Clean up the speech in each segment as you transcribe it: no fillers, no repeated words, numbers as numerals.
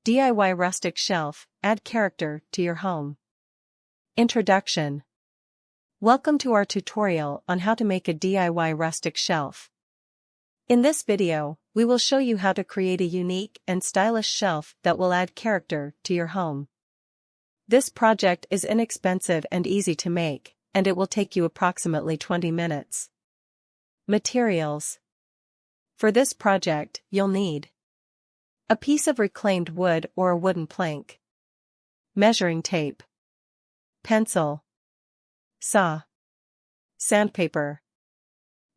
DIY Rustic Shelf, add character to your home. Introduction. Welcome to our tutorial on how to make a DIY rustic shelf. In this video, we will show you how to create a unique and stylish shelf that will add character to your home. This project is inexpensive and easy to make, and it will take you approximately 20 minutes. Materials. For this project, you'll need a piece of reclaimed wood or a wooden plank, measuring tape, pencil, saw, sandpaper,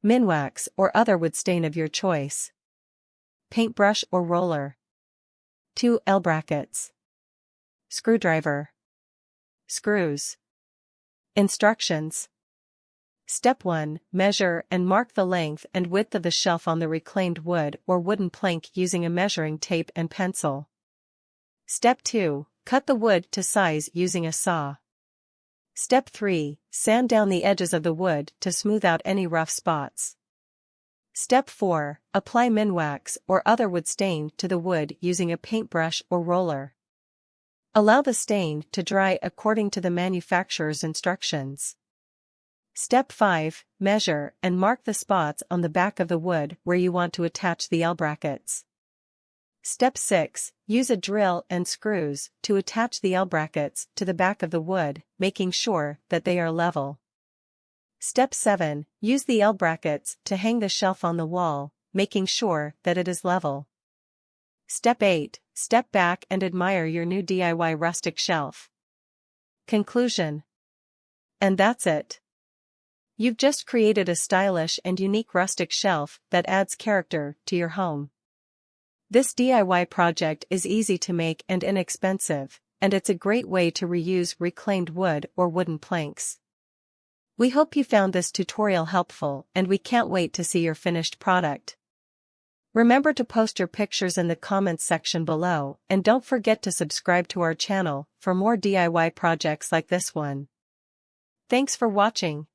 minwax or other wood stain of your choice, paintbrush or roller, 2 L-brackets, screwdriver, screws. Instructions. Step 1. Measure and mark the length and width of the shelf on the reclaimed wood or wooden plank using a measuring tape and pencil. Step 2. Cut the wood to size using a saw. Step 3. Sand down the edges of the wood to smooth out any rough spots. Step 4. Apply minwax or other wood stain to the wood using a paintbrush or roller. Allow the stain to dry according to the manufacturer's instructions. Step 5. Measure and mark the spots on the back of the wood where you want to attach the L-brackets. Step 6. Use a drill and screws to attach the L-brackets to the back of the wood, making sure that they are level. Step 7. Use the L-brackets to hang the shelf on the wall, making sure that it is level. Step 8. Step back and admire your new DIY rustic shelf. Conclusion. And that's it. You've just created a stylish and unique rustic shelf that adds character to your home. This DIY project is easy to make and inexpensive, and it's a great way to reuse reclaimed wood or wooden planks. We hope you found this tutorial helpful, and we can't wait to see your finished product. Remember to post your pictures in the comments section below, and don't forget to subscribe to our channel for more DIY projects like this one. Thanks for watching.